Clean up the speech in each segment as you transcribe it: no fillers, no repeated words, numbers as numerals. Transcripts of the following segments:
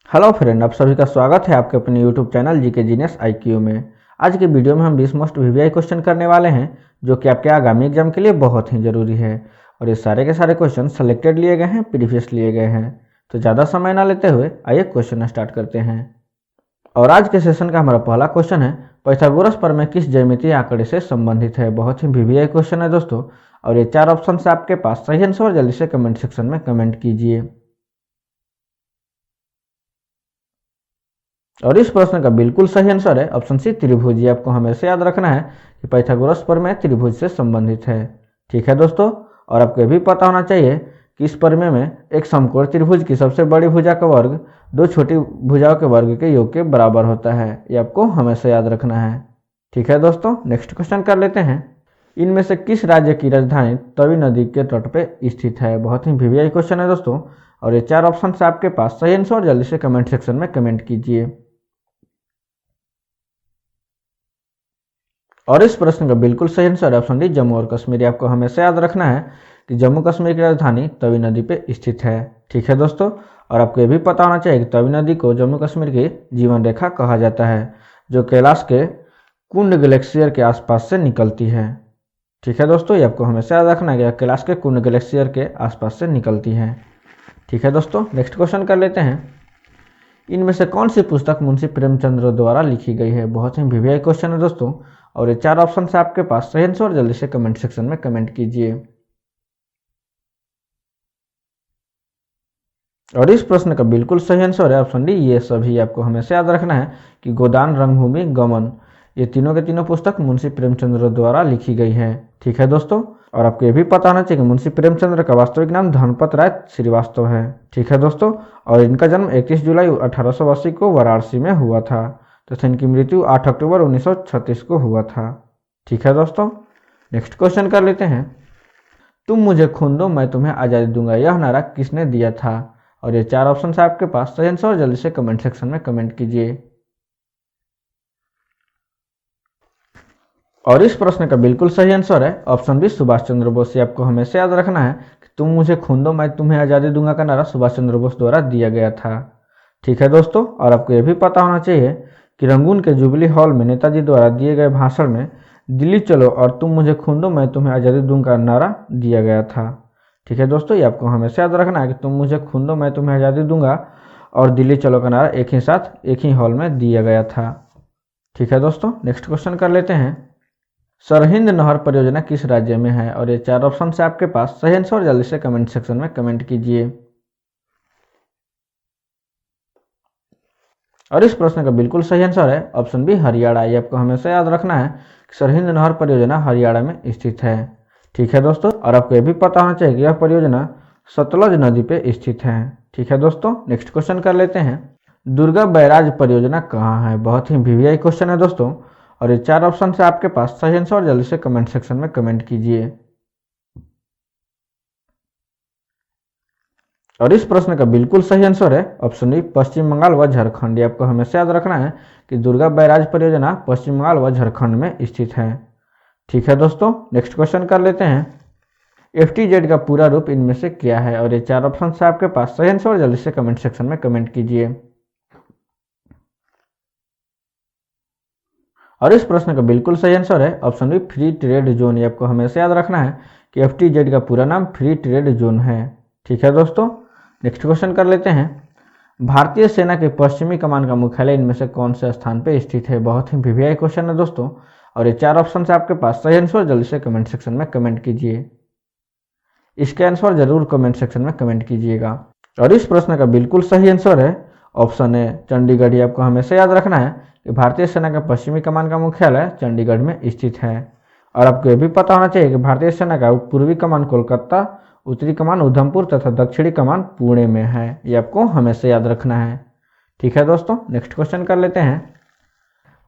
Hello friend, आप सभी का स्वागत है आपके अपने YouTube channel GK genius IQ में। आज के वीडियो में हम 20 मोस्ट वीवीआई क्वेश्चन करने वाले हैं जो कि आपके आगामी एग्जाम के लिए बहुत ही ज़रूरी है। और ये सारे के सारे क्वेश्चन सेलेक्टेड लिए गए हैं, प्रीवियस लिए गए हैं। तो ज़्यादा समय ना लेते हुए आइए क्वेश्चन स्टार्ट करते हैं। और आज के सेशन का हमारा पहला क्वेश्चन है, पाइथागोरस प्रमेय किस ज्यामितीय आंकड़े से संबंधित है। बहुत ही वीवीआई क्वेश्चन है दोस्तों, और ये 4 ऑप्शन से आपके पास सही आंसर जल्दी से कमेंट सेक्शन में कमेंट कीजिए। और इस प्रश्न का बिल्कुल सही आंसर है ऑप्शन सी, त्रिभुज। ये आपको हमेशा याद रखना है कि पाइथागोरस प्रमेय त्रिभुज से संबंधित है। ठीक है दोस्तों, और आपको ये भी पता होना चाहिए कि इस प्रमेय में एक समकोण त्रिभुज की सबसे बड़ी भुजा का वर्ग दो छोटी भुजाओं के वर्ग के योग के बराबर होता है। ये आपको हमेशा याद रखना है। ठीक है दोस्तों, नेक्स्ट क्वेश्चन कर लेते हैं। इनमें से किस राज्य की राजधानी तवी नदी के तट पर स्थित है। बहुत ही वीवीआई क्वेश्चन है दोस्तों, और ये 4 ऑप्शन से आपके पास सही आंसर जल्दी से कमेंट सेक्शन में कमेंट कीजिए। और इस प्रश्न का बिल्कुल सही आंसर है ऑप्शन डी, जम्मू और कश्मीर। आपको हमेशा याद रखना है कि जम्मू कश्मीर की राजधानी तवी नदी पे स्थित है। ठीक है दोस्तों, और आपको ये भी पता होना चाहिए कि तवी नदी को जम्मू कश्मीर की जीवन रेखा कहा जाता है, जो कैलाश के कुंड ग्लेशियर के आसपास से निकलती है। ठीक है दोस्तों, ये आपको हमेशा याद रखना है कि कैलाश के कुंड ग्लेशियर के आसपास से निकलती है। ठीक है दोस्तों, नेक्स्ट क्वेश्चन कर लेते हैं। इनमें से कौन सी पुस्तक मुंशी प्रेमचंद्र द्वारा लिखी गई है। बहुत ही वीवीआई क्वेश्चन है दोस्तों, और ये 4 ऑप्शन से आपके पास सही आंसर जल्दी से कमेंट सेक्शन में कमेंट कीजिए। और इस प्रश्न का बिल्कुल सही आंसर है ऑप्शन डी, ये सभी। आपको हमेशा याद रखना है कि गोदान, रंगभूमि, गमन, ये तीनों के तीनों पुस्तक मुंशी प्रेमचंद्र द्वारा लिखी गई है। ठीक है दोस्तों, और आपको ये भी पता होना चाहिए कि मुंशी प्रेमचंद्र का वास्तविक नाम धनपत राय श्रीवास्तव है। ठीक है दोस्तों, और इनका जन्म 31 जुलाई 1880 को वाराणसी में हुआ था, तथा इनकी मृत्यु 8 अक्टूबर 1936 को हुआ था। ठीक है दोस्तों, नेक्स्ट क्वेश्चन कर लेते हैं। तुम मुझे खून दो मैं तुम्हें आज़ादी दूंगा, यह नारा किसने दिया था। और ये 4 ऑप्शन है आपके पास सही आंसर जल्दी से कमेंट सेक्शन में कमेंट कीजिए। और इस प्रश्न का बिल्कुल सही आंसर है ऑप्शन बी, सुभाष चंद्र बोस। ये आपको हमेशा याद रखना है कि तुम मुझे खून दो मैं तुम्हें आज़ादी दूंगा का नारा सुभाष चंद्र बोस द्वारा दिया गया था। ठीक है दोस्तों, और आपको यह भी पता होना चाहिए कि रंगून के जुबली हॉल में नेताजी द्वारा दिए गए भाषण में दिल्ली चलो और तुम मुझे खून दो मैं तुम्हें आज़ादी दूंगा का नारा दिया गया था। ठीक है दोस्तों, ये आपको हमेशा याद रखना है कि तुम मुझे खून दो मैं तुम्हें आज़ादी दूंगा और दिल्ली चलो का नारा एक ही साथ एक ही हॉल में दिया गया था। ठीक है दोस्तों, नेक्स्ट क्वेश्चन कर लेते हैं। सरहिंद नहर परियोजना किस राज्य में है। और ये 4 ऑप्शन से आपके पास सही आंसर जल्दी से कमेंट सेक्शन में कमेंट कीजिए। और इस प्रश्न का बिल्कुल सही आंसर है ऑप्शन बी, हरियाणा। ये आपको हमेशा याद रखना है कि सरहिंद नहर परियोजना हरियाणा में स्थित है। ठीक है दोस्तों, और आपको यह भी पता होना चाहिए कि यह परियोजना सतलज नदी पे स्थित है। ठीक है दोस्तों, नेक्स्ट क्वेश्चन कर लेते हैं। दुर्गा बैराज परियोजना कहाँ है। बहुत ही वीवीआई क्वेश्चन है दोस्तों, और ये 4 ऑप्शन से आपके पास सही आंसर जल्दी से कमेंट सेक्शन में कमेंट कीजिए। और इस प्रश्न का बिल्कुल सही आंसर है ऑप्शन डी, पश्चिम बंगाल व झारखंड। आपको हमेशा याद रखना है कि दुर्गा बैराज परियोजना पश्चिम बंगाल व झारखंड में स्थित है। ठीक है दोस्तों, नेक्स्ट क्वेश्चन कर लेते हैं। FTZ का पूरा रूप इनमें से क्या है। और ये 4 ऑप्शन से आपके पास सही आंसर जल्दी से कमेंट सेक्शन में कमेंट कीजिए। और इस प्रश्न का बिल्कुल सही आंसर है option B, free trade zone. ये आपको हमेशा याद रखना है कि FTZ का पूरा नाम फ्री ट्रेड जोन है। ठीक है दोस्तों, नेक्स्ट क्वेश्चन कर लेते हैं। भारतीय सेना के पश्चिमी कमान का मुख्यालय इनमें से कौन से स्थान पर स्थित है। बहुत ही वीवीआई क्वेश्चन है दोस्तों, और ये 4 ऑप्शन से आपके पास सही आंसर जल्दी से कमेंट सेक्शन में कमेंट कीजिए। इसके आंसर जरूर कमेंट सेक्शन में कमेंट कीजिएगा। और इस प्रश्न का बिल्कुल सही आंसर है ऑप्शन ए, चंडीगढ़। ये आपको हमेशा याद रखना है कि भारतीय सेना का पश्चिमी कमान का मुख्यालय चंडीगढ़ में स्थित है। और आपको यह भी पता होना चाहिए कि भारतीय सेना का पूर्वी कमान कोलकाता, उत्तरी कमान उधमपुर तथा दक्षिणी कमान पुणे में है। ये आपको हमेशा याद रखना है। ठीक है दोस्तों, नेक्स्ट क्वेश्चन कर लेते हैं।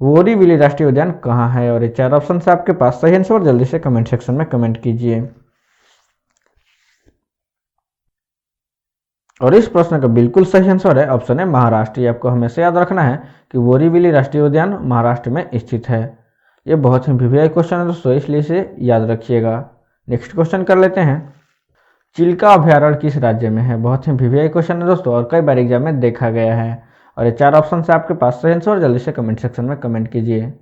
बोरीवली राष्ट्रीय उद्यान कहाँ है। और ये 4 ऑप्शन से आपके पास सही आंसर जल्दी से कमेंट सेक्शन में कमेंट कीजिए। और इस प्रश्न का बिल्कुल सही आंसर है ऑप्शन है महाराष्ट्र। आपको हमेशा याद रखना है कि बोरीवली राष्ट्रीय उद्यान महाराष्ट्र में स्थित है। ये बहुत ही वीवीआई क्वेश्चन है दोस्तों, इसलिए इसे याद रखिएगा। नेक्स्ट क्वेश्चन कर लेते हैं। चिल्का अभयारण्य किस राज्य में है। बहुत ही वीवीआई क्वेश्चन है दोस्तों, और कई बार एग्जाम में देखा गया है। और ये 4 ऑप्शन से आपके पास सही आंसर, जल्दी से कमेंट सेक्शन में कमेंट कीजिए।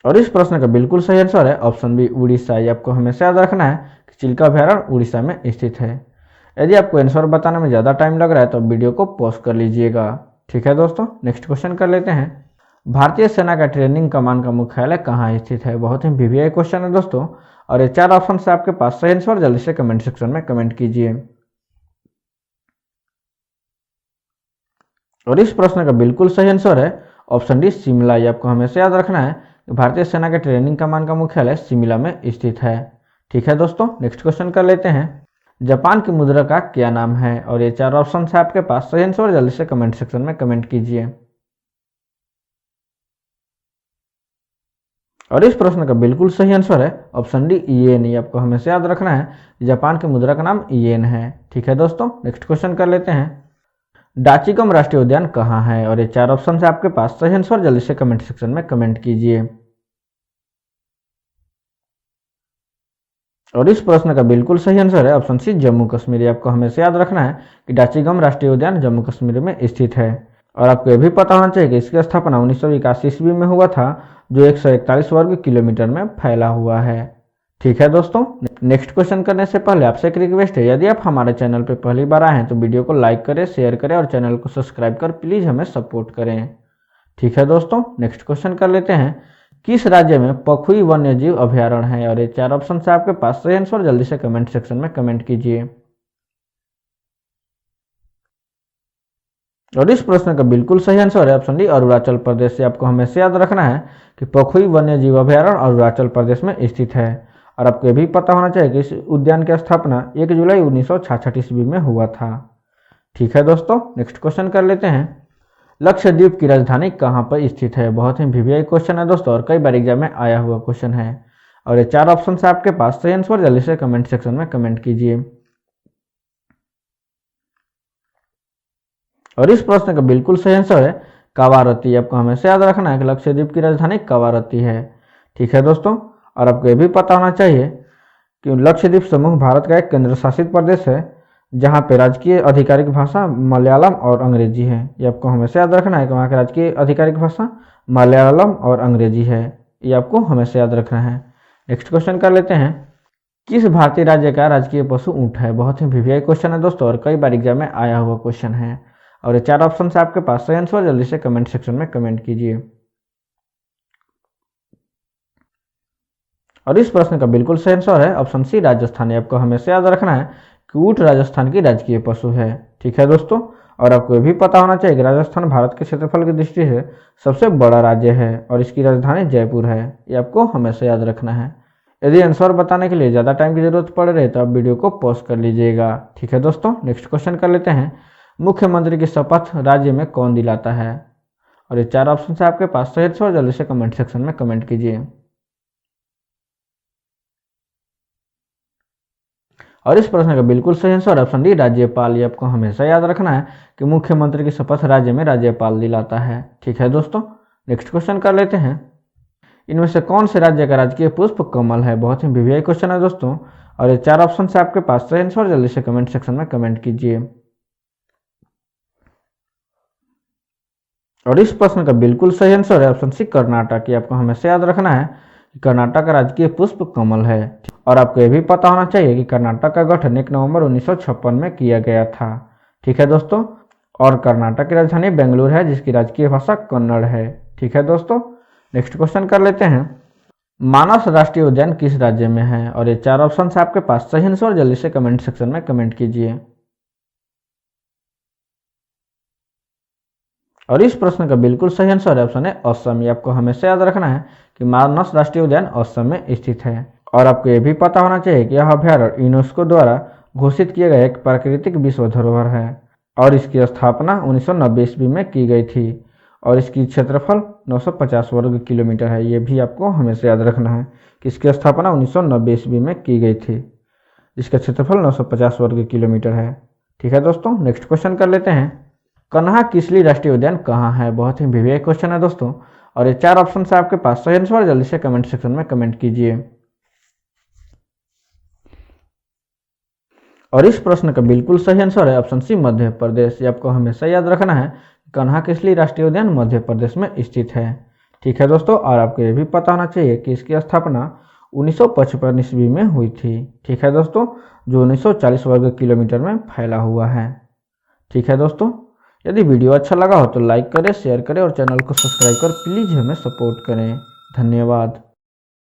और इस प्रश्न का बिल्कुल सही आंसर है ऑप्शन बी उड़ीसा। ये आपको हमेशा याद रखना है कि चिल्का अभयारण्य उड़ीसा में स्थित है। यदि आपको आंसर बताने में ज़्यादा टाइम लग रहा है तो वीडियो को पॉज कर लीजिएगा। ठीक है दोस्तों, नेक्स्ट क्वेश्चन कर लेते हैं। भारतीय सेना का ट्रेनिंग कमान का मुख्यालय कहाँ स्थित है? बहुत ही वीवीआई क्वेश्चन है दोस्तों, और ये 4 ऑप्शन से आपके पास सही आंसर, जल्दी से कमेंट सेक्शन में कमेंट कीजिए। और इस प्रश्न का बिल्कुल सही आंसर है ऑप्शन डी शिमला। ये आपको हमेशा याद रखना है कि भारतीय सेना के ट्रेनिंग कमान का मुख्यालय शिमला में स्थित है। ठीक है दोस्तों, नेक्स्ट क्वेश्चन कर लेते हैं। जापान की मुद्रा का क्या नाम है? और ये 4 ऑप्शन है आपके पास सही आंसर, जल्दी से कमेंट सेक्शन में कमेंट कीजिए। और इस प्रश्न का बिल्कुल सही आंसर है ऑप्शन डी येन। ये आपको हमेशा याद रखना है जापान की मुद्रा का नाम येन है। ठीक है दोस्तों, नेक्स्ट क्वेश्चन कर लेते हैं। डाचीगम राष्ट्रीय उद्यान कहाँ है? और ये 4 ऑप्शन है आपके पास सही आंसर, जल्दी से कमेंट सेक्शन में कमेंट कीजिए। और इस प्रश्न का बिल्कुल सही आंसर है ऑप्शन सी जम्मू कश्मीर। आपको हमेशा याद रखना है कि डाचीगम राष्ट्रीय उद्यान जम्मू कश्मीर में स्थित है। और आपको यह भी पता होना चाहिए कि इसकी स्थापना 1981 ईस्वी में हुआ था, जो 141 वर्ग किलोमीटर में फैला हुआ है। ठीक है दोस्तों, नेक्स्ट क्वेश्चन करने से पहले आपसे एक रिक्वेस्ट है, यदि आप हमारे चैनल पर पहली बार आए हैं तो वीडियो को लाइक करें, शेयर करें और चैनल को सब्सक्राइब कर प्लीज़ हमें सपोर्ट करें। ठीक है दोस्तों, नेक्स्ट क्वेश्चन कर लेते हैं। किस राज्य में पखुई वन्यजीव अभयारण्य है? और ये 4 ऑप्शन है आपके पास सही आंसर, जल्दी से कमेंट सेक्शन में कमेंट कीजिए। और इस प्रश्न का बिल्कुल सही आंसर है ऑप्शन डी अरुणाचल प्रदेश। से आपको हमेशा याद रखना है कि पखुई वन्यजीव अभयारण्य अरुणाचल प्रदेश में स्थित है। और आपको यह भी पता होना चाहिए कि इस उद्यान की स्थापना 1 जुलाई 1966 ईस्वी में हुआ था। ठीक है दोस्तों, नेक्स्ट क्वेश्चन कर लेते हैं। लक्षद्वीप की राजधानी कहाँ पर स्थित है? बहुत ही वीवीआई क्वेश्चन है दोस्तों, और कई बार एग्जाम में आया हुआ क्वेश्चन है। और ये 4 ऑप्शन है आपके पास सही आंसर, जल्दी से कमेंट सेक्शन में कमेंट कीजिए। और इस प्रश्न का बिल्कुल सही आंसर है कवारत्ती। आपको हमेशा याद रखना है कि लक्षद्वीप की राजधानी कवारत्ती है। ठीक है दोस्तों, और आपको यह भी पता होना चाहिए कि लक्षद्वीप समूह भारत का एक केंद्र शासित प्रदेश है, जहाँ पे राजकीय आधिकारिक भाषा मलयालम और अंग्रेजी है। ये आपको हमेशा याद रखना है कि वहाँ की राजकीय आधिकारिक भाषा मलयालम और अंग्रेजी है। ये आपको हमेशा याद रखना है। नेक्स्ट क्वेश्चन कर लेते हैं। किस भारतीय राज्य का राजकीय पशु ऊँट है? बहुत ही वीवीआई क्वेश्चन है दोस्तों, और कई बार एग्जाम में आया हुआ क्वेश्चन है। और ये 4 ऑप्शन है आपके पास सही आंसर, जल्दी से कमेंट सेक्शन में कमेंट कीजिए। और इस प्रश्न का बिल्कुल सही आंसर है ऑप्शन सी राजस्थान। आपको हमेशा याद रखना है कि ऊँट राजस्थान की राजकीय पशु है। ठीक है दोस्तों, और आपको ये भी पता होना चाहिए कि राजस्थान भारत के क्षेत्रफल की दृष्टि से सबसे बड़ा राज्य है और इसकी राजधानी जयपुर है। ये आपको हमेशा याद रखना है। यदि आंसर बताने के लिए ज़्यादा टाइम की जरूरत पड़ रही है तो आप वीडियो को पॉज कर लीजिएगा। ठीक है दोस्तों, नेक्स्ट क्वेश्चन कर लेते हैं। मुख्यमंत्री की शपथ राज्य में कौन दिलाता है? और ये 4 ऑप्शन है आपके पास सही आंसर, जल्दी से कमेंट सेक्शन में कमेंट कीजिए। और इस प्रश्न का बिल्कुल सही आंसर ऑप्शन डी राज्यपाल। ये आपको हमेशा याद रखना है कि मुख्यमंत्री की शपथ राज्य में राज्यपाल दिलाता है। ठीक है दोस्तों, नेक्स्ट क्वेश्चन कर लेते हैं। इनमें से कौन से राज्य का राजकीय पुष्प कमल है? बहुत ही वीवीआई क्वेश्चन है दोस्तों, और ये 4 ऑप्शन है आपके पास सही आंसर, जल्दी से कमेंट सेक्शन में कमेंट कीजिए। और इस प्रश्न का बिल्कुल सही आंसर है ऑप्शन सी कर्नाटक। ये आपको हमेशा याद रखना है कि कर्नाटक का राजकीय पुष्प कमल है। और आपको यह भी पता होना चाहिए कि कर्नाटक का गठन 1 नवंबर 1956 में किया गया था। ठीक है दोस्तों, और कर्नाटक की राजधानी बेंगलुरु है, जिसकी राजकीय भाषा कन्नड़ है। ठीक है दोस्तों, नेक्स्ट क्वेश्चन कर लेते हैं। मानस राष्ट्रीय उद्यान किस राज्य में है? और ये 4 ऑप्शन है आपके पास सही आंसर, जल्दी से कमेंट सेक्शन में कमेंट कीजिए। और इस प्रश्न का बिल्कुल सही आंसर है ऑप्शन है असम। ये आपको हमेशा याद रखना है कि मानस राष्ट्रीय उद्यान असम में स्थित है। और आपको यह भी पता होना चाहिए कि यह अभ्यारण्य यूनेस्को द्वारा घोषित किया गया एक प्राकृतिक विश्व धरोहर है और इसकी स्थापना 1990 ईस्वी में की गई थी। और इसकी क्षेत्रफल 950 वर्ग किलोमीटर है। ये भी आपको हमेशा याद रखना है कि इसकी स्थापना 1990 ईस्वी में की गई थी, जिसका क्षेत्रफल 950 वर्ग किलोमीटर है। ठीक है दोस्तों, नेक्स्ट क्वेश्चन कर लेते हैं। कन्हा किसली राष्ट्रीय उद्यान कहाँ है? बहुत ही वीवीआई क्वेश्चन है दोस्तों, और ये 4 ऑप्शन है आपके पास सही आंसर, जल्दी से कमेंट सेक्शन में कमेंट कीजिए। और इस प्रश्न का बिल्कुल सही आंसर है ऑप्शन सी मध्य प्रदेश। ये आपको हमेशा याद रखना है, कान्हा-किसली राष्ट्रीय उद्यान मध्य प्रदेश में स्थित है। ठीक है दोस्तों, और आपको ये भी पता होना चाहिए कि इसकी स्थापना 1955 ईस्वी में हुई थी। ठीक है दोस्तों, जो 1940 वर्ग किलोमीटर में फैला हुआ है। ठीक है दोस्तों, यदि वीडियो अच्छा लगा हो तो लाइक करें, शेयर करें और चैनल को सब्सक्राइब कर प्लीज़ हमें सपोर्ट करें। धन्यवाद।